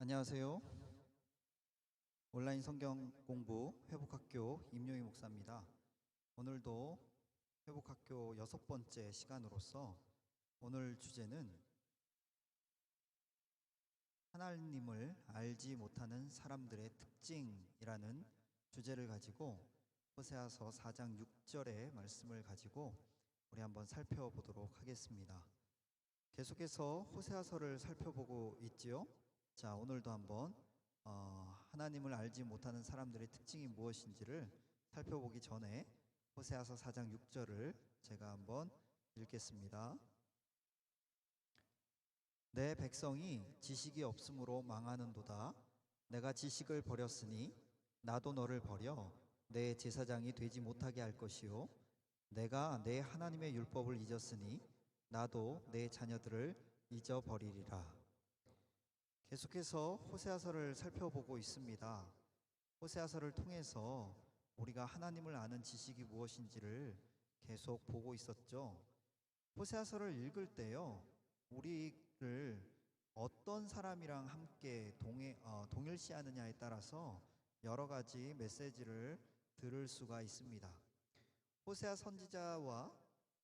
안녕하세요. 온라인 성경 공부 회복학교 임용희 목사입니다. 오늘도 회복학교 6번째 시간으로서 오늘 주제는 하나님을 알지 못하는 사람들의 특징이라는 주제를 가지고 호세아서 4장 6절의 말씀을 가지고 우리 한번 살펴보도록 하겠습니다. 계속해서 호세아서를 살펴보고 있지요. 자, 오늘도 한번 하나님을 알지 못하는 사람들의 특징이 무엇인지를 살펴보기 전에 호세아서 4장 6절을 제가 한번 읽겠습니다. 내 백성이 지식이 없으므로 망하는도다. 내가 지식을 버렸으니 나도 너를 버려 내 제사장이 되지 못하게 할 것이요, 내가 내 하나님의 율법을 잊었으니 나도 내 자녀들을 잊어버리리라. 계속해서 호세아서를 살펴보고 있습니다. 호세아서를 통해서 우리가 하나님을 아는 지식이 무엇인지를 계속 보고 있었죠. 호세아서를 읽을 때요, 우리를 어떤 사람이랑 함께 동일시하느냐에 따라서 여러 가지 메시지를 들을 수가 있습니다. 호세아 선지자와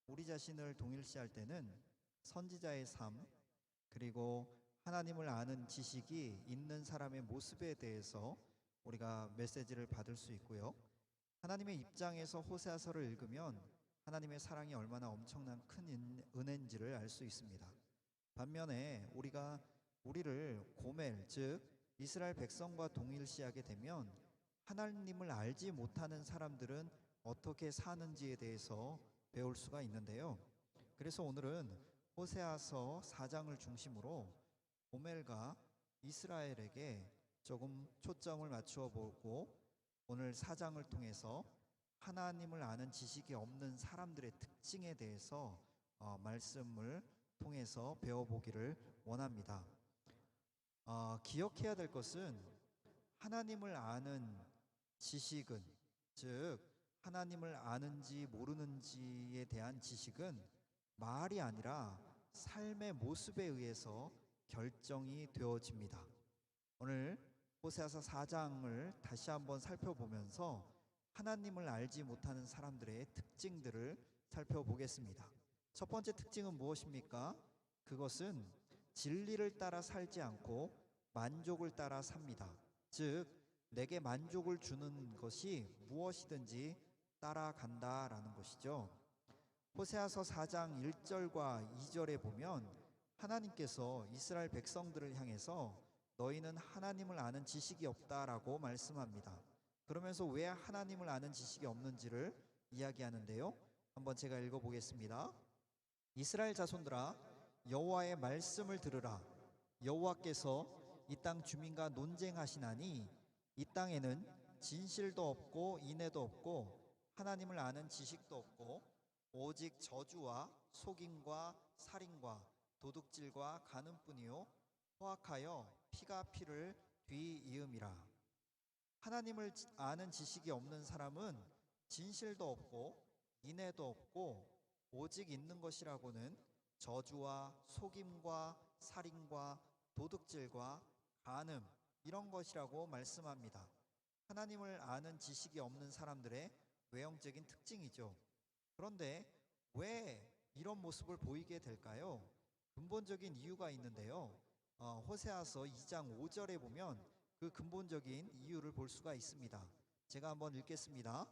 우리 자신을 동일시할 때는 선지자의 삶, 그리고 하나님을 아는 지식이 있는 사람의 모습에 대해서 우리가 메시지를 받을 수 있고요. 하나님의 입장에서 호세아서를 읽으면 하나님의 사랑이 얼마나 엄청난 큰 은혜인지를 알 수 있습니다. 반면에 우리를 고멜, 즉 이스라엘 백성과 동일시하게 되면 하나님을 알지 못하는 사람들은 어떻게 사는지에 대해서 배울 수가 있는데요. 그래서 오늘은 호세아서 4장을 중심으로 고멜과 이스라엘에게 조금 초점을 맞추어 보고 오늘 4장을 통해서 하나님을 아는 지식이 없는 사람들의 특징에 대해서 말씀을 통해서 배워보기를 원합니다. 기억해야 될 것은 하나님을 아는 지식은, 즉 하나님을 아는지 모르는지에 대한 지식은 말이 아니라 삶의 모습에 의해서 결정이 되어집니다. 오늘 호세아서 4장을 다시 한번 살펴보면서 하나님을 알지 못하는 사람들의 특징들을 살펴보겠습니다. 첫 번째 특징은 무엇입니까? 그것은 진리를 따라 살지 않고 만족을 따라 삽니다. 즉 내게 만족을 주는 것이 무엇이든지 따라간다라는 것이죠. 호세아서 4장 1절과 2절에 보면 하나님께서 이스라엘 백성들을 향해서 너희는 하나님을 아는 지식이 없다라고 말씀합니다. 그러면서 왜 하나님을 아는 지식이 없는지를 이야기하는데요. 한번 제가 읽어보겠습니다. 이스라엘 자손들아, 여호와의 말씀을 들으라. 여호와께서 이 땅 주민과 논쟁하시나니 이 땅에는 진실도 없고 인애도 없고 하나님을 아는 지식도 없고 오직 저주와 속임과 살인과 도둑질과 간음뿐이요 포악하여 피가 피를 뒤이음이라. 하나님을 아는 지식이 없는 사람은 진실도 없고 인애도 없고 오직 있는 것이라고는 저주와 속임과 살인과 도둑질과 간음, 이런 것이라고 말씀합니다. 하나님을 아는 지식이 없는 사람들의 외형적인 특징이죠. 그런데 왜 이런 모습을 보이게 될까요? 근본적인 이유가 있는데요. 호세아서 2장 5절에 보면 그 근본적인 이유를 볼 수가 있습니다. 제가 한번 읽겠습니다.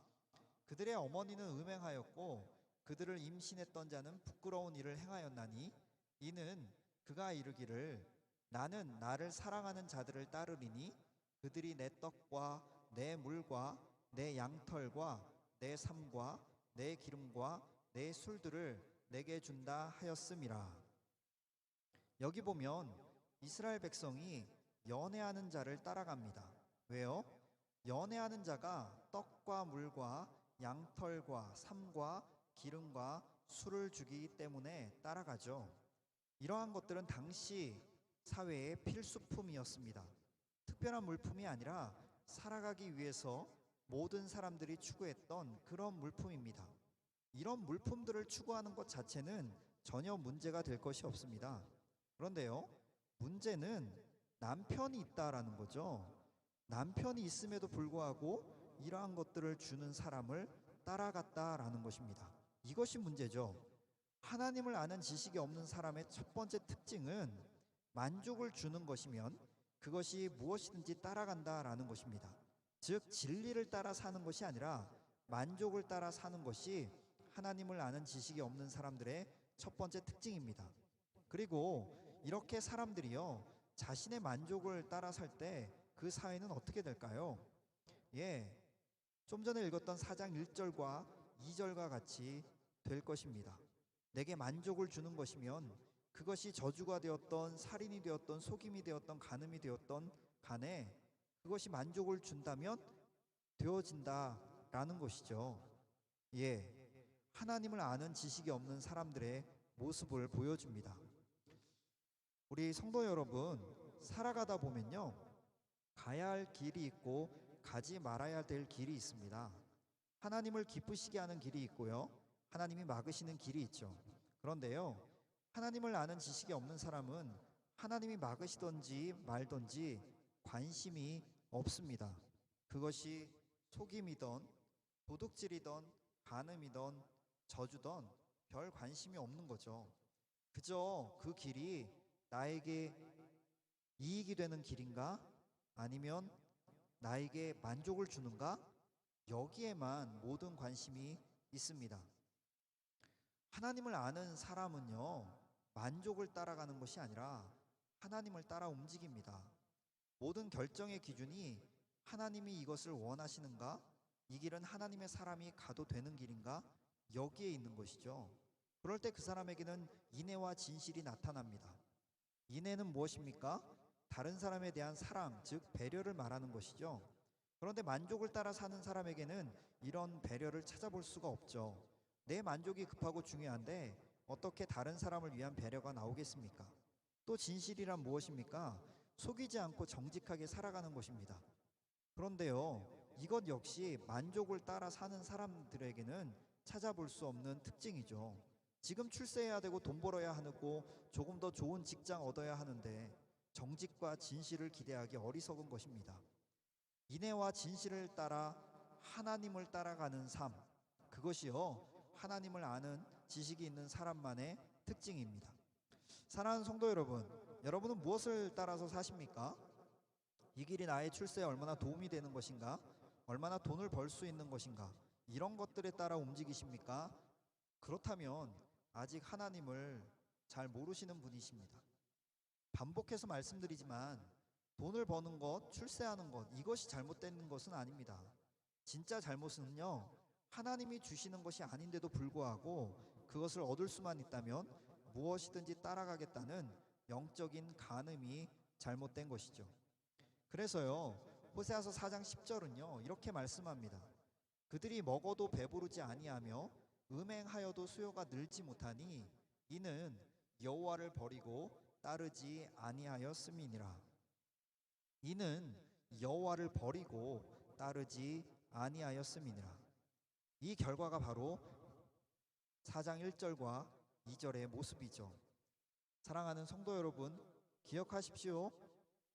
그들의 어머니는 음행하였고 그들을 임신했던 자는 부끄러운 일을 행하였나니 이는 그가 이르기를 나는 나를 사랑하는 자들을 따르리니 그들이 내 떡과 내 물과 내 양털과 내 삶과 내 기름과 내 술들을 내게 준다 하였음이라. 여기 보면 이스라엘 백성이 연애하는 자를 따라갑니다. 왜요? 연애하는 자가 떡과 물과 양털과 삶과 기름과 술을 주기 때문에 따라가죠. 이러한 것들은 당시 사회의 필수품이었습니다. 특별한 물품이 아니라 살아가기 위해서 모든 사람들이 추구했던 그런 물품입니다. 이런 물품들을 추구하는 것 자체는 전혀 문제가 될 것이 없습니다. 그런데요, 문제는 남편이 있다라는 거죠. 남편이 있음에도 불구하고 이러한 것들을 주는 사람을 따라갔다라는 것입니다. 이것이 문제죠. 하나님을 아는 지식이 없는 사람의 첫 번째 특징은 만족을 주는 것이면 그것이 무엇이든지 따라간다라는 것입니다. 즉 진리를 따라 사는 것이 아니라 만족을 따라 사는 것이 하나님을 아는 지식이 없는 사람들의 첫 번째 특징입니다. 그리고 이렇게 사람들이요 자신의 만족을 따라 살 때 그 사회는 어떻게 될까요? 예, 좀 전에 읽었던 4장 1절과 2절과 같이 될 것입니다. 내게 만족을 주는 것이면 그것이 저주가 되었던 살인이 되었던 속임이 되었던 간음이 되었던 간에 그것이 만족을 준다면 되어진다라는 것이죠. 예, 하나님을 아는 지식이 없는 사람들의 모습을 보여줍니다. 우리 성도 여러분, 살아가다 보면요 가야 할 길이 있고 가지 말아야 될 길이 있습니다. 하나님을 기쁘시게 하는 길이 있고요 하나님이 막으시는 길이 있죠. 그런데요 하나님을 아는 지식이 없는 사람은 하나님이 막으시든지 말든지 관심이 없습니다. 그것이 속임이든 도둑질이든 간음이든 저주든 별 관심이 없는 거죠. 그저 그 길이 나에게 이익이 되는 길인가 아니면 나에게 만족을 주는가 여기에만 모든 관심이 있습니다. 하나님을 아는 사람은요 만족을 따라가는 것이 아니라 하나님을 따라 움직입니다. 모든 결정의 기준이 하나님이 이것을 원하시는가, 이 길은 하나님의 사람이 가도 되는 길인가 여기에 있는 것이죠. 그럴 때 그 사람에게는 인애와 진실이 나타납니다. 인애는 무엇입니까? 다른 사람에 대한 사랑, 즉 배려를 말하는 것이죠. 그런데 만족을 따라 사는 사람에게는 이런 배려를 찾아볼 수가 없죠. 내 만족이 급하고 중요한데 어떻게 다른 사람을 위한 배려가 나오겠습니까? 또 진실이란 무엇입니까? 속이지 않고 정직하게 살아가는 것입니다. 그런데요 이것 역시 만족을 따라 사는 사람들에게는 찾아볼 수 없는 특징이죠. 지금 출세해야 되고 돈 벌어야 하고 조금 더 좋은 직장 얻어야 하는데 정직과 진실을 기대하기 어리석은 것입니다. 인애와 진실을 따라 하나님을 따라가는 삶, 그것이요 하나님을 아는 지식이 있는 사람만의 특징입니다. 사랑하는 성도 여러분, 여러분은 무엇을 따라서 사십니까? 이 길이 나의 출세에 얼마나 도움이 되는 것인가? 얼마나 돈을 벌 수 있는 것인가? 이런 것들에 따라 움직이십니까? 그렇다면 아직 하나님을 잘 모르시는 분이십니다. 반복해서 말씀드리지만 돈을 버는 것, 출세하는 것, 이것이 잘못된 것은 아닙니다. 진짜 잘못은요 하나님이 주시는 것이 아닌데도 불구하고 그것을 얻을 수만 있다면 무엇이든지 따라가겠다는 영적인 간음이 잘못된 것이죠. 그래서요 호세아서 4장 10절은요 이렇게 말씀합니다. 그들이 먹어도 배부르지 아니하며 음행하여도 수요가 늘지 못하니 이는 여호와를 버리고 따르지 아니하였음이니라. 이는 여호와를 버리고 따르지 아니하였음이니라. 이 결과가 바로 4장 1절과 2절의 모습이죠. 사랑하는 성도 여러분, 기억하십시오.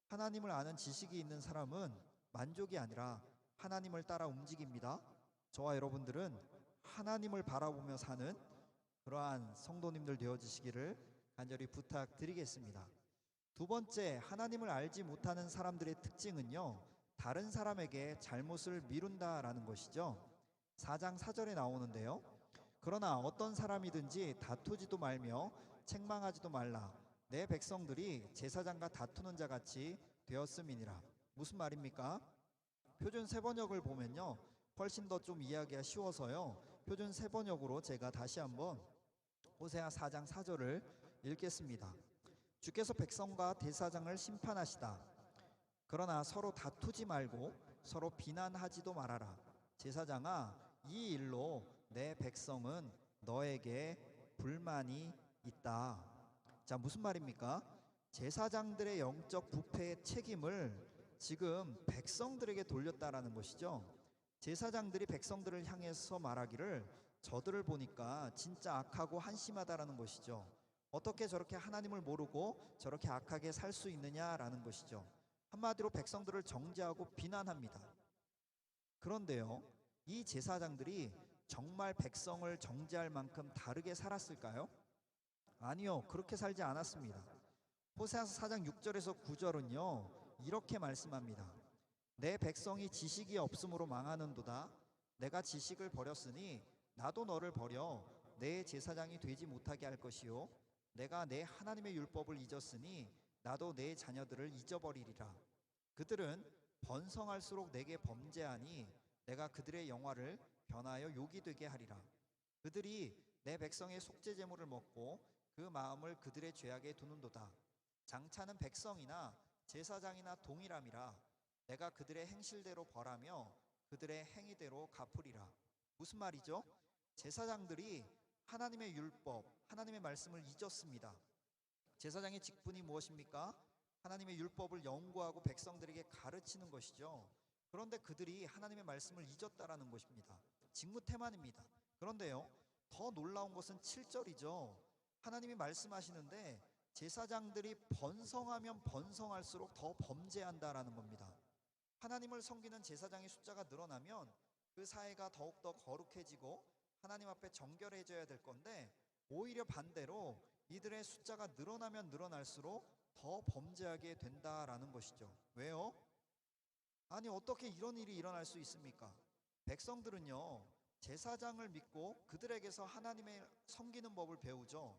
하나님을 아는 지식이 있는 사람은 만족이 아니라 하나님을 따라 움직입니다. 저와 여러분들은 하나님을 바라보며 사는 그러한 성도님들 되어주시기를 간절히 부탁드리겠습니다. 두 번째, 하나님을 알지 못하는 사람들의 특징은요 다른 사람에게 잘못을 미룬다라는 것이죠. 4장 4절에 나오는데요, 그러나 어떤 사람이든지 다투지도 말며 책망하지도 말라. 내 백성들이 제사장과 다투는 자같이 되었음이니라. 무슨 말입니까? 표준 세번역을 보면요 훨씬 더 좀 이해하기가 쉬워서요 표준 세번역으로 제가 다시 한번 호세아 4장 4절을 읽겠습니다. 주께서 백성과 대사장을 심판하시다. 그러나 서로 다투지 말고 서로 비난하지도 말아라. 제사장아, 이 일로 내 백성은 너에게 불만이 있다. 자, 무슨 말입니까? 제사장들의 영적 부패의 책임을 지금 백성들에게 돌렸다라는 것이죠. 제사장들이 백성들을 향해서 말하기를 저들을 보니까 진짜 악하고 한심하다라는 것이죠. 어떻게 저렇게 하나님을 모르고 저렇게 악하게 살 수 있느냐라는 것이죠. 한마디로 백성들을 정죄하고 비난합니다. 그런데요, 이 제사장들이 정말 백성을 정죄할 만큼 다르게 살았을까요? 아니요, 그렇게 살지 않았습니다. 호세아서 4장 6절에서 9절은요, 이렇게 말씀합니다. 내 백성이 지식이 없음으로 망하는도다. 내가 지식을 버렸으니 나도 너를 버려 내 제사장이 되지 못하게 할 것이요, 내가 내 하나님의 율법을 잊었으니 나도 내 자녀들을 잊어버리리라. 그들은 번성할수록 내게 범죄하니 내가 그들의 영화를 변하여 욕이 되게 하리라. 그들이 내 백성의 속죄 제물을 먹고 그 마음을 그들의 죄악에 두는도다. 장차는 백성이나 제사장이나 동일함이라. 내가 그들의 행실대로 벌하며 그들의 행위대로 갚으리라. 무슨 말이죠? 제사장들이 하나님의 율법, 하나님의 말씀을 잊었습니다. 제사장의 직분이 무엇입니까? 하나님의 율법을 연구하고 백성들에게 가르치는 것이죠. 그런데 그들이 하나님의 말씀을 잊었다라는 것입니다. 직무태만입니다. 그런데요, 더 놀라운 것은 7절이죠. 하나님이 말씀하시는데 제사장들이 번성하면 번성할수록 더 범죄한다라는 겁니다. 하나님을 섬기는 제사장의 숫자가 늘어나면 그 사회가 더욱더 거룩해지고 하나님 앞에 정결해져야 될 건데, 오히려 반대로 이들의 숫자가 늘어나면 늘어날수록 더 범죄하게 된다라는 것이죠. 왜요? 아니, 어떻게 이런 일이 일어날 수 있습니까? 백성들은요, 제사장을 믿고 그들에게서 하나님의 섬기는 법을 배우죠.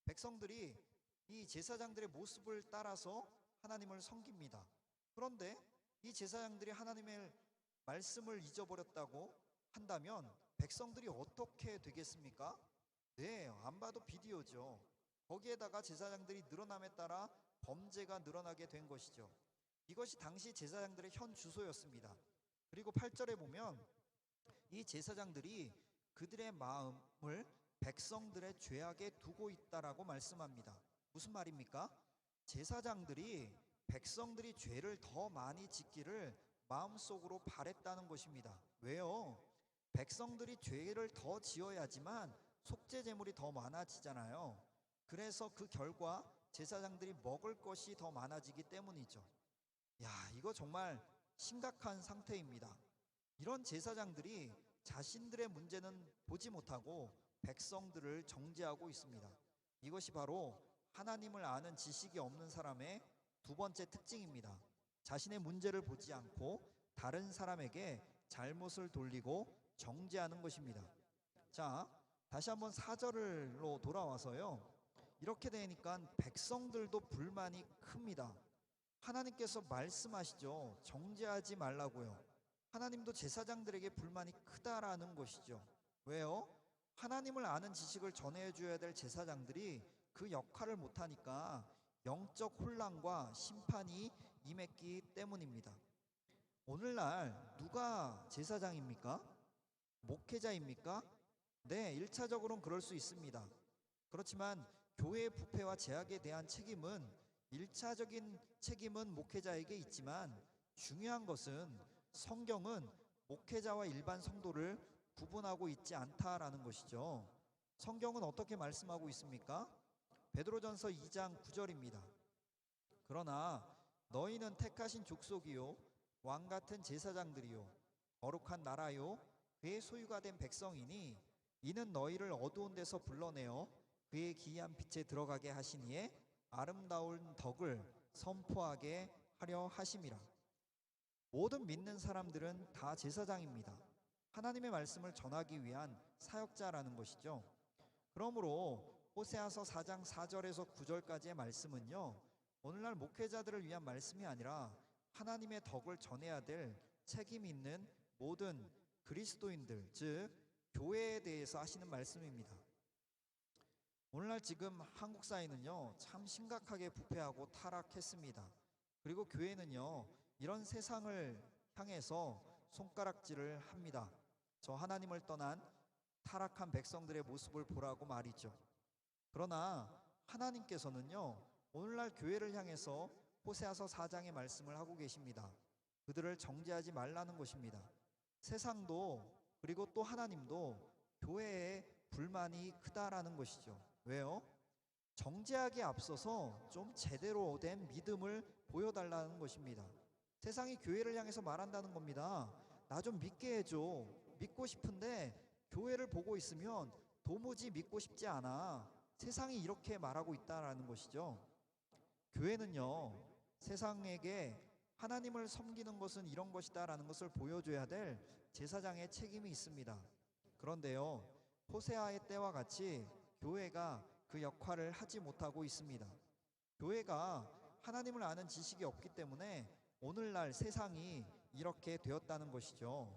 백성들이 이 제사장들의 모습을 따라서 하나님을 섬깁니다. 그런데 이 제사장들이 하나님의 말씀을 잊어버렸다고 한다면 백성들이 어떻게 되겠습니까? 네, 안 봐도 비디오죠. 거기에다가 제사장들이 늘어남에 따라 범죄가 늘어나게 된 것이죠. 이것이 당시 제사장들의 현 주소였습니다. 그리고 8절에 보면 이 제사장들이 그들의 마음을 백성들의 죄악에 두고 있다라고 말씀합니다. 무슨 말입니까? 제사장들이 백성들이 죄를 더 많이 짓기를 마음속으로 바랬다는 것입니다. 왜요? 백성들이 죄를 더 지어야지만 속죄 제물이 더 많아지잖아요. 그래서 그 결과 제사장들이 먹을 것이 더 많아지기 때문이죠. 야, 이거 정말 심각한 상태입니다. 이런 제사장들이 자신들의 문제는 보지 못하고 백성들을 정죄하고 있습니다. 이것이 바로 하나님을 아는 지식이 없는 사람의 두 번째 특징입니다. 자신의 문제를 보지 않고 다른 사람에게 잘못을 돌리고 정죄하는 것입니다. 자, 다시 한번 4절로 돌아와서요, 이렇게 되니까 백성들도 불만이 큽니다. 하나님께서 말씀하시죠. 정죄하지 말라고요. 하나님도 제사장들에게 불만이 크다라는 것이죠. 왜요? 하나님을 아는 지식을 전해줘야 될 제사장들이 그 역할을 못하니까 영적 혼란과 심판이 임했기 때문입니다. 오늘날 누가 제사장입니까? 목회자입니까? 네, 1차적으로는 그럴 수 있습니다. 그렇지만 교회의 부패와 제약에 대한 책임은 1차적인 책임은 목회자에게 있지만, 중요한 것은 성경은 목회자와 일반 성도를 구분하고 있지 않다라는 것이죠. 성경은 어떻게 말씀하고 있습니까? 베드로전서 2장 9절입니다. 그러나 너희는 택하신 족속이요 왕 같은 제사장들이요 거룩한 나라요 그의 소유가 된 백성이니 이는 너희를 어두운 데서 불러내어 그의 기이한 빛에 들어가게 하시니에 아름다운 덕을 선포하게 하려 하심이라. 모든 믿는 사람들은 다 제사장입니다. 하나님의 말씀을 전하기 위한 사역자라는 것이죠. 그러므로 호세아서 4장 4절에서 9절까지의 말씀은요, 오늘날 목회자들을 위한 말씀이 아니라 하나님의 덕을 전해야 될 책임 있는 모든 그리스도인들, 즉 교회에 대해서 하시는 말씀입니다. 오늘날 지금 한국 사회는요, 참 심각하게 부패하고 타락했습니다. 그리고 교회는요, 이런 세상을 향해서 손가락질을 합니다. 저 하나님을 떠난 타락한 백성들의 모습을 보라고 말이죠. 그러나 하나님께서는요, 오늘날 교회를 향해서 호세아서 4장의 말씀을 하고 계십니다. 그들을 정죄하지 말라는 것입니다. 세상도 그리고 또 하나님도 교회에 불만이 크다라는 것이죠. 왜요? 정죄하기에 앞서서 좀 제대로 된 믿음을 보여달라는 것입니다. 세상이 교회를 향해서 말한다는 겁니다. 나 좀 믿게 해줘. 믿고 싶은데 교회를 보고 있으면 도무지 믿고 싶지 않아. 세상이 이렇게 말하고 있다라는 것이죠. 교회는요, 세상에게 하나님을 섬기는 것은 이런 것이다라는 것을 보여줘야 될 제사장의 책임이 있습니다. 그런데요, 호세아의 때와 같이 교회가 그 역할을 하지 못하고 있습니다. 교회가 하나님을 아는 지식이 없기 때문에 오늘날 세상이 이렇게 되었다는 것이죠.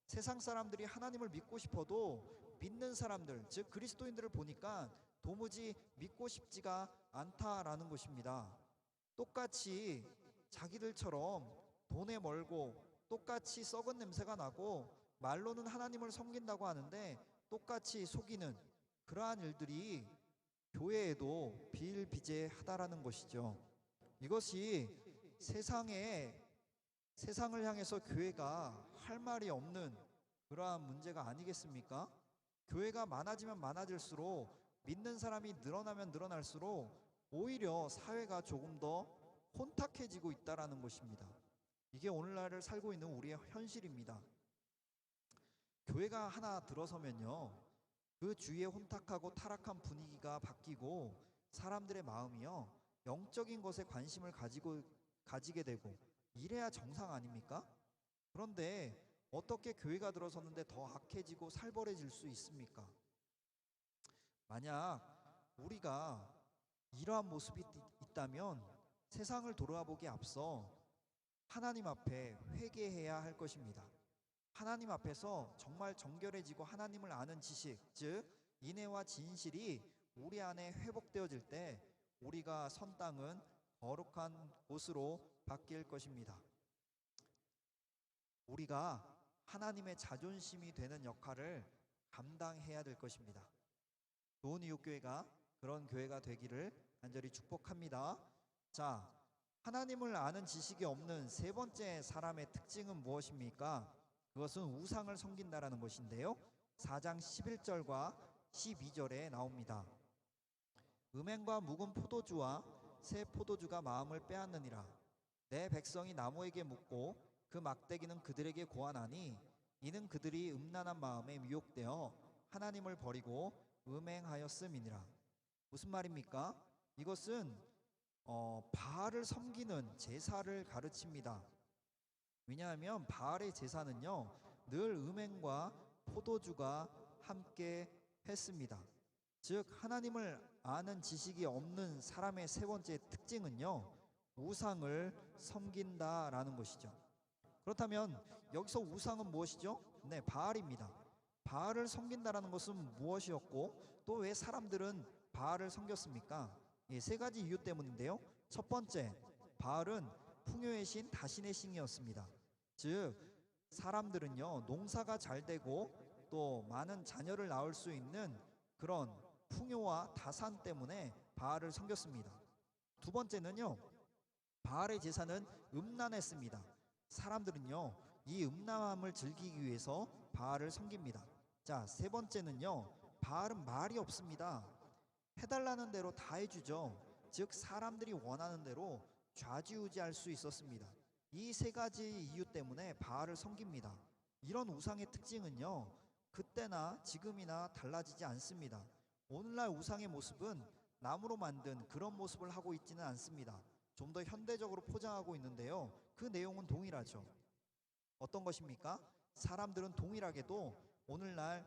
세상 사람들이 하나님을 믿고 싶어도 믿는 사람들, 즉 그리스도인들을 보니까 도무지 믿고 싶지가 않다라는 것입니다. 똑같이 자기들처럼 돈에 멀고 똑같이 썩은 냄새가 나고 말로는 하나님을 섬긴다고 하는데 똑같이 속이는 그러한 일들이 교회에도 비일비재하다라는 것이죠. 이것이 세상을 향해서 교회가 할 말이 없는 그러한 문제가 아니겠습니까? 교회가 많아지면 많아질수록 믿는 사람이 늘어나면 늘어날수록 오히려 사회가 조금 더 혼탁해지고 있다라는 것입니다. 이게 오늘날을 살고 있는 우리의 현실입니다. 교회가 하나 들어서면요, 그 주위의 혼탁하고 타락한 분위기가 바뀌고 사람들의 마음이요, 영적인 것에 관심을 가지게 되고 이래야 정상 아닙니까? 그런데 어떻게 교회가 들어섰는데 더 악해지고 살벌해질 수 있습니까? 만약 우리가 이러한 모습이 있다면 세상을 돌아보기에 앞서 하나님 앞에 회개해야 할 것입니다. 하나님 앞에서 정말 정결해지고 하나님을 아는 지식, 즉 인애와 진실이 우리 안에 회복되어질 때 우리가 선 땅은 거룩한 곳으로 바뀔 것입니다. 우리가 하나님의 자존심이 되는 역할을 감당해야 될 것입니다. 좋은 이웃교회가 그런 교회가 되기를 간절히 축복합니다. 자, 하나님을 아는 지식이 없는 세 번째 사람의 특징은 무엇입니까? 그것은 우상을 섬긴다라는 것인데요, 4장 11절과 12절에 나옵니다. 음행과 묵은 포도주와 새 포도주가 마음을 빼앗느니라. 내 백성이 나무에게 묻고 그 막대기는 그들에게 고하나니 이는 그들이 음란한 마음에 미혹되어 하나님을 버리고 음행하였음이니라. 무슨 말입니까? 이것은 바알을 섬기는 제사를 가르칩니다. 왜냐하면 바알의 제사는요, 늘 음행과 포도주가 함께 했습니다. 즉 하나님을 아는 지식이 없는 사람의 세 번째 특징은요, 우상을 섬긴다라는 것이죠. 그렇다면 여기서 우상은 무엇이죠? 네, 바알입니다. 바알을 섬긴다라는 것은 무엇이었고 또 왜 사람들은 바알을 섬겼습니까? 세 가지 이유 때문인데요. 첫 번째, 바알은 풍요의 신, 다신의 신이었습니다. 즉 사람들은요, 농사가 잘 되고 또 많은 자녀를 낳을 수 있는 그런 풍요와 다산 때문에 바알을 섬겼습니다. 두 번째는요, 바알의 제사는 음란했습니다. 사람들은요, 이 음란함을 즐기기 위해서 바알을 섬깁니다. 자, 세 번째는요, 바알은 말이 없습니다. 해달라는 대로 다 해주죠. 즉 사람들이 원하는 대로 좌지우지할 수 있었습니다. 이 세 가지 이유 때문에 바알을 섬깁니다. 이런 우상의 특징은요, 그때나 지금이나 달라지지 않습니다. 오늘날 우상의 모습은 나무로 만든 그런 모습을 하고 있지는 않습니다. 좀 더 현대적으로 포장하고 있는데요, 그 내용은 동일하죠. 어떤 것입니까? 사람들은 동일하게도 오늘날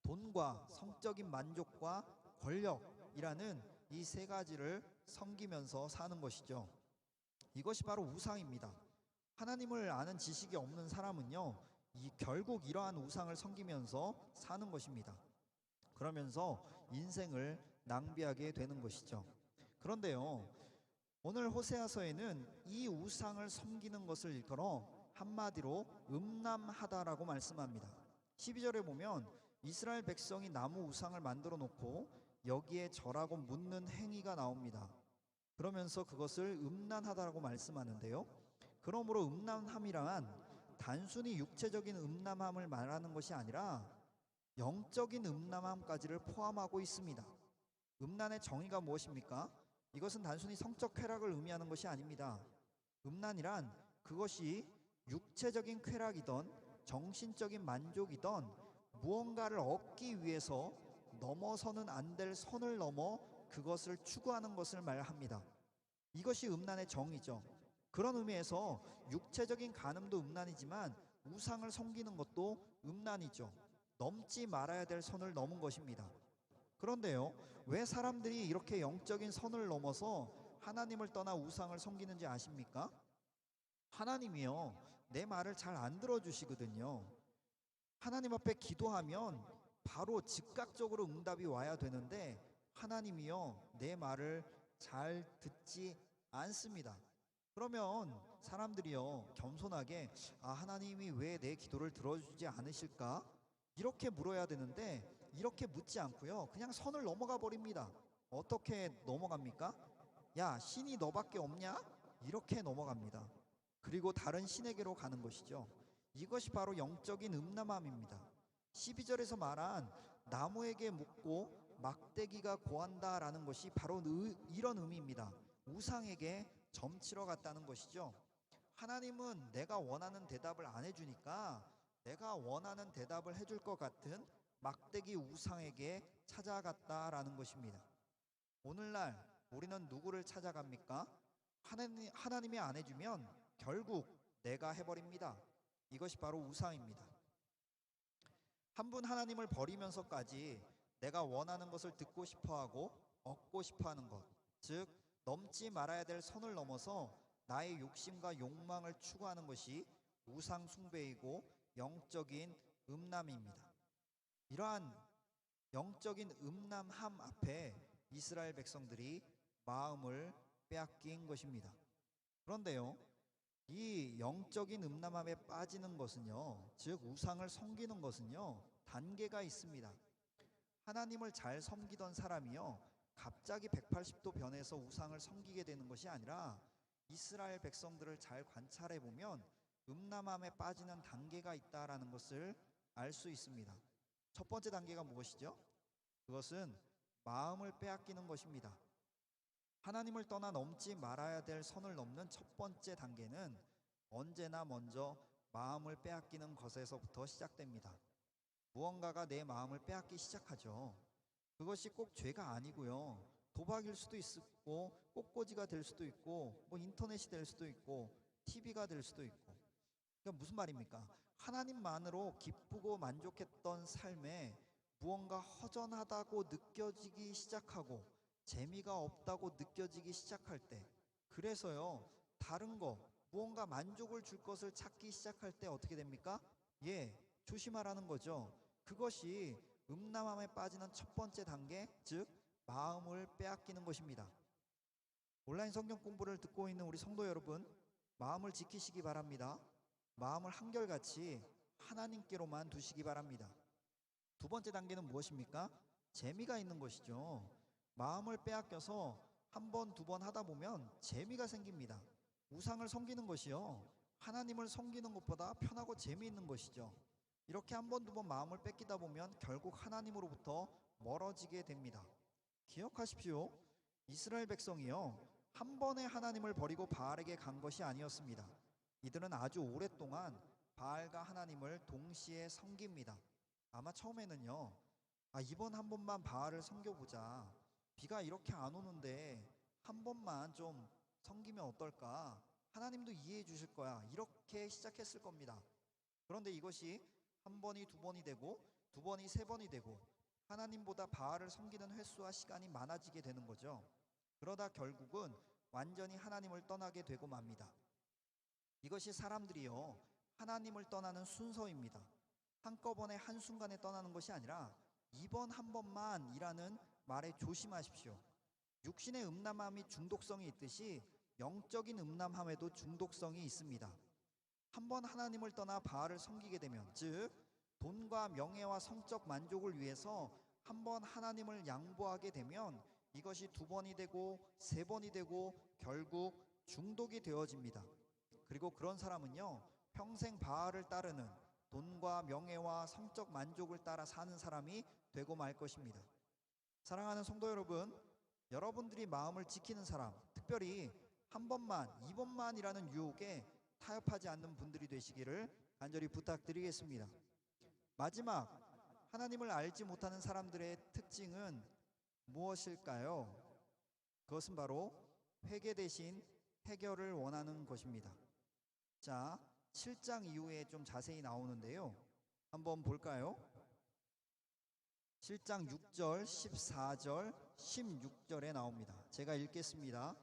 돈과 성적인 만족과 권력이라는 이 세 가지를 섬기면서 사는 것이죠. 이것이 바로 우상입니다. 하나님을 아는 지식이 없는 사람은요, 결국 이러한 우상을 섬기면서 사는 것입니다. 그러면서 인생을 낭비하게 되는 것이죠. 그런데요, 오늘 호세아서에는 이 우상을 섬기는 것을 일컬어 한마디로 음란하다라고 말씀합니다. 12절에 보면 이스라엘 백성이 나무 우상을 만들어 놓고 여기에 절하고 묻는 행위가 나옵니다. 그러면서 그것을 음란하다라고 말씀하는데요, 그러므로 음란함이란 단순히 육체적인 음란함을 말하는 것이 아니라 영적인 음란함까지를 포함하고 있습니다. 음란의 정의가 무엇입니까? 이것은 단순히 성적 쾌락을 의미하는 것이 아닙니다. 음란이란 그것이 육체적인 쾌락이든 정신적인 만족이든 무언가를 얻기 위해서 넘어서는 안 될 선을 넘어 그것을 추구하는 것을 말합니다. 이것이 음란의 정의죠. 그런 의미에서 육체적인 간음도 음란이지만 우상을 섬기는 것도 음란이죠. 넘지 말아야 될 선을 넘은 것입니다. 그런데요, 왜 사람들이 이렇게 영적인 선을 넘어서 하나님을 떠나 우상을 섬기는지 아십니까? 하나님이요, 내 말을 잘 안 들어주시거든요. 하나님 앞에 기도하면 바로 즉각적으로 응답이 와야 되는데 하나님이요, 내 말을 잘 듣지 않습니다. 그러면 사람들이요, 겸손하게 하나님이 왜 내 기도를 들어주지 않으실까? 이렇게 물어야 되는데 이렇게 묻지 않고요, 그냥 선을 넘어가 버립니다. 어떻게 넘어갑니까? 야, 신이 너밖에 없냐? 이렇게 넘어갑니다. 그리고 다른 신에게로 가는 것이죠. 이것이 바로 영적인 음란함입니다. 12절에서 말한 나무에게 묻고 막대기가 고한다라는 것이 바로 이런 의미입니다. 우상에게 점치러 갔다는 것이죠. 하나님은 내가 원하는 대답을 안 해주니까 내가 원하는 대답을 해줄 것 같은 막대기 우상에게 찾아갔다라는 것입니다. 오늘날 우리는 누구를 찾아갑니까? 하나님이 안 해주면 결국 내가 해버립니다. 이것이 바로 우상입니다. 한 분 하나님을 버리면서까지 내가 원하는 것을 듣고 싶어하고 얻고 싶어하는 것, 즉 넘지 말아야 될 선을 넘어서 나의 욕심과 욕망을 추구하는 것이 우상 숭배이고 영적인 음란입니다. 이러한 영적인 음란함 앞에 이스라엘 백성들이 마음을 빼앗긴 것입니다. 그런데요, 이 영적인 음란함에 빠지는 것은요, 즉 우상을 섬기는 것은요, 단계가 있습니다. 하나님을 잘 섬기던 사람이요, 갑자기 180도 변해서 우상을 섬기게 되는 것이 아니라 이스라엘 백성들을 잘 관찰해 보면 음란함에 빠지는 단계가 있다라는 것을 알 수 있습니다. 첫 번째 단계가 무엇이죠? 그것은 마음을 빼앗기는 것입니다. 하나님을 떠나 넘지 말아야 될 선을 넘는 첫 번째 단계는 언제나 먼저 마음을 빼앗기는 것에서부터 시작됩니다. 무언가가 내 마음을 빼앗기 시작하죠. 그것이 꼭 죄가 아니고요, 도박일 수도 있고 꽃꽂이가 될 수도 있고 뭐 인터넷이 될 수도 있고 TV가 될 수도 있고. 그러니까 무슨 말입니까? 하나님만으로 기쁘고 만족했던 삶에 무언가 허전하다고 느껴지기 시작하고 재미가 없다고 느껴지기 시작할 때, 그래서요, 다른 거 무언가 만족을 줄 것을 찾기 시작할 때 어떻게 됩니까? 예, 조심하라는 거죠. 그것이 음란함에 빠지는 첫 번째 단계, 즉 마음을 빼앗기는 것입니다. 온라인 성경 공부를 듣고 있는 우리 성도 여러분, 마음을 지키시기 바랍니다. 마음을 한결같이 하나님께로만 두시기 바랍니다. 두 번째 단계는 무엇입니까? 재미가 있는 것이죠. 마음을 빼앗겨서 한 번, 두 번 하다 보면 재미가 생깁니다. 우상을 섬기는 것이요, 하나님을 섬기는 것보다 편하고 재미있는 것이죠. 이렇게 한 번, 두 번 마음을 뺏기다 보면 결국 하나님으로부터 멀어지게 됩니다. 기억하십시오. 이스라엘 백성이요, 한 번에 하나님을 버리고 바알에게 간 것이 아니었습니다. 이들은 아주 오랫동안 바알과 하나님을 동시에 섬깁니다. 아마 처음에는요, 이번 한 번만 바알을 섬겨보자, 비가 이렇게 안 오는데 한 번만 좀 섬기면 어떨까, 하나님도 이해해 주실 거야, 이렇게 시작했을 겁니다. 그런데 이것이 한 번이 두 번이 되고 두 번이 세 번이 되고 하나님보다 바알을 섬기는 횟수와 시간이 많아지게 되는 거죠. 그러다 결국은 완전히 하나님을 떠나게 되고 맙니다. 이것이 사람들이요, 하나님을 떠나는 순서입니다. 한꺼번에 한순간에 떠나는 것이 아니라 이번 한 번만이라는 말에 조심하십시오. 육신의 음란함이 중독성이 있듯이 영적인 음란함에도 중독성이 있습니다. 한 번 하나님을 떠나 바알을 섬기게 되면, 즉 돈과 명예와 성적 만족을 위해서 한 번 하나님을 양보하게 되면 이것이 두 번이 되고 세 번이 되고 결국 중독이 되어집니다. 그리고 그런 사람은요, 평생 바알을 따르는, 돈과 명예와 성적 만족을 따라 사는 사람이 되고 말 것입니다. 사랑하는 성도 여러분, 여러분들이 마음을 지키는 사람, 특별히 한 번만, 2번만이라는 유혹에 타협하지 않는 분들이 되시기를 간절히 부탁드리겠습니다. 마지막, 하나님을 알지 못하는 사람들의 특징은 무엇일까요? 그것은 바로 회개 대신 해결을 원하는 것입니다. 자, 7장 이후에 좀 자세히 나오는데요. 한번 볼까요? 7장 6절, 14절, 16절에 나옵니다. 제가 읽겠습니다.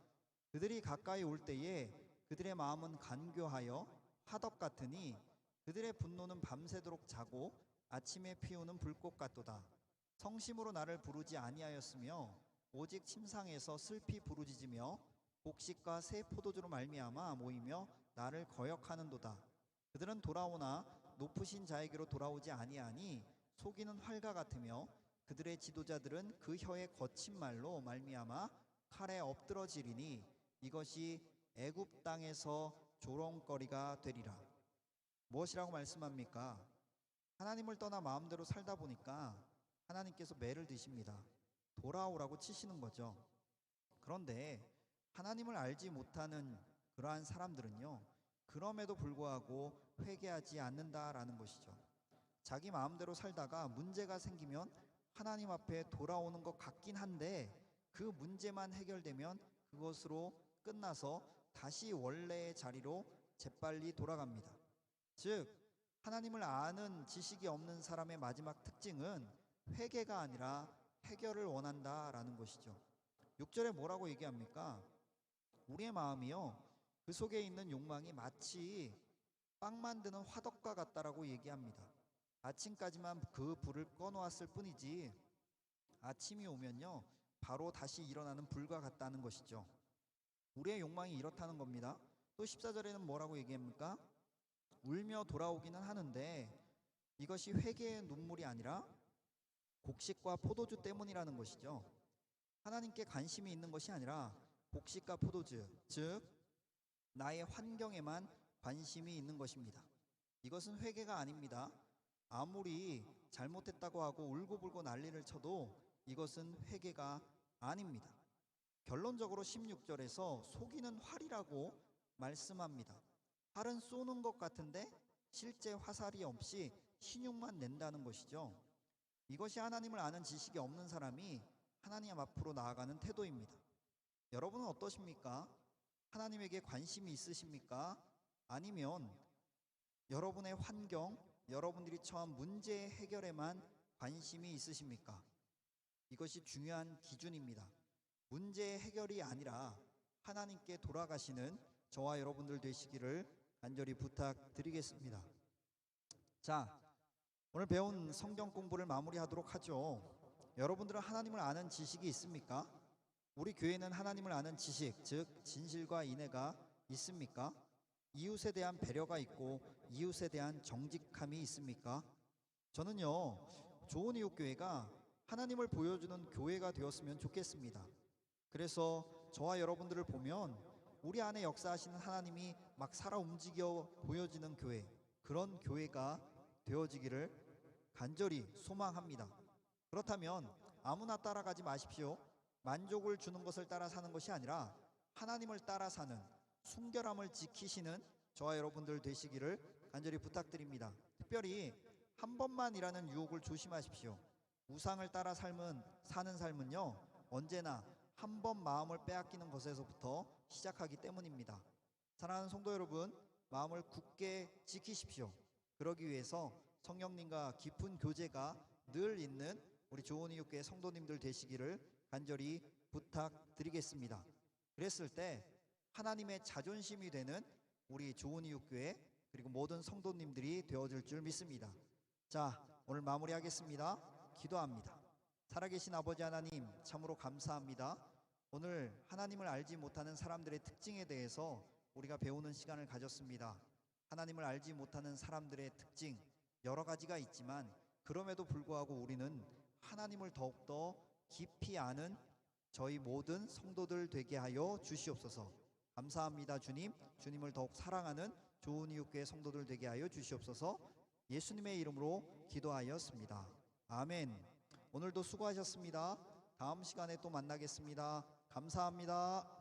그들이 가까이 올 때에 그들의 마음은 간교하여 화덕 같으니 그들의 분노는 밤새도록 자고 아침에 피우는 불꽃 같도다. 성심으로 나를 부르지 아니하였으며 오직 침상에서 슬피 부르짖으며 곡식과 새 포도주로 말미암아 모이며 나를 거역하는도다. 그들은 돌아오나 높으신 자에게로 돌아오지 아니하니 속이는 활과 같으며 그들의 지도자들은 그 혀의 거친 말로 말미암아 칼에 엎드러지리니 이것이 애굽 땅에서 조롱거리가 되리라. 무엇이라고 말씀합니까? 하나님을 떠나 마음대로 살다 보니까 하나님께서 매를 드십니다. 돌아오라고 치시는 거죠. 그런데 하나님을 알지 못하는 그러한 사람들은요, 그럼에도 불구하고 회개하지 않는다라는 것이죠. 자기 마음대로 살다가 문제가 생기면 하나님 앞에 돌아오는 것 같긴 한데 그 문제만 해결되면 그것으로 끝나서 다시 원래의 자리로 재빨리 돌아갑니다. 즉, 하나님을 아는 지식이 없는 사람의 마지막 특징은 회개가 아니라 해결을 원한다라는 것이죠. 6절에 뭐라고 얘기합니까? 우리의 마음이요, 그 속에 있는 욕망이 마치 빵 만드는 화덕과 같다라고 얘기합니다. 아침까지만 그 불을 꺼놓았을 뿐이지 아침이 오면요 바로 다시 일어나는 불과 같다는 것이죠. 우리의 욕망이 이렇다는 겁니다. 또 14절에는 뭐라고 얘기합니까? 울며 돌아오기는 하는데 이것이 회개의 눈물이 아니라 곡식과 포도주 때문이라는 것이죠. 하나님께 관심이 있는 것이 아니라 곡식과 포도주, 즉 나의 환경에만 관심이 있는 것입니다. 이것은 회개가 아닙니다. 아무리 잘못했다고 하고 울고불고 난리를 쳐도 이것은 회개가 아닙니다. 결론적으로 16절에서 속이는 활이라고 말씀합니다. 활은 쏘는 것 같은데 실제 화살이 없이 신용만 낸다는 것이죠. 이것이 하나님을 아는 지식이 없는 사람이 하나님 앞으로 나아가는 태도입니다. 여러분은 어떠십니까? 하나님에게 관심이 있으십니까? 아니면 여러분의 환경, 여러분들이 처한 문제 해결에만 관심이 있으십니까? 이것이 중요한 기준입니다. 문제 해결이 아니라 하나님께 돌아가시는 저와 여러분들 되시기를 간절히 부탁드리겠습니다. 자, 오늘 배운 성경 공부를 마무리하도록 하죠. 여러분들은 하나님을 아는 지식이 있습니까? 우리 교회는 하나님을 아는 지식, 즉 진실과 인애가 있습니까? 이웃에 대한 배려가 있고 이웃에 대한 정직함이 있습니까? 저는요, 좋은 이웃 교회가 하나님을 보여주는 교회가 되었으면 좋겠습니다. 그래서 저와 여러분들을 보면 우리 안에 역사하시는 하나님이 막 살아 움직여 보여지는 교회, 그런 교회가 되어지기를 간절히 소망합니다. 그렇다면 아무나 따라가지 마십시오. 만족을 주는 것을 따라 사는 것이 아니라 하나님을 따라 사는 순결함을 지키시는 저와 여러분들 되시기를 간절히 부탁드립니다. 특별히 한 번만이라는 유혹을 조심하십시오. 우상을 따라 사는 삶은요, 언제나 한 번 마음을 빼앗기는 것에서부터 시작하기 때문입니다. 사랑하는 성도 여러분, 마음을 굳게 지키십시오. 그러기 위해서 성령님과 깊은 교제가 늘 있는 우리 좋은 이웃교회 성도님들 되시기를 간절히 부탁드리겠습니다. 그랬을 때 하나님의 자존심이 되는 우리 좋은 이웃교회 그리고 모든 성도님들이 되어줄 줄 믿습니다. 자, 오늘 마무리하겠습니다. 기도합니다. 살아계신 아버지 하나님, 참으로 감사합니다. 오늘 하나님을 알지 못하는 사람들의 특징에 대해서 우리가 배우는 시간을 가졌습니다. 하나님을 알지 못하는 사람들의 특징 여러 가지가 있지만 그럼에도 불구하고 우리는 하나님을 더욱더 깊이 아는 저희 모든 성도들 되게 하여 주시옵소서. 감사합니다. 주님, 주님을 더욱 사랑하는 좋은 이웃교회 성도들 되게 하여 주시옵소서. 예수님의 이름으로 기도하였습니다. 아멘. 오늘도 수고하셨습니다. 다음 시간에 또 만나겠습니다. 감사합니다.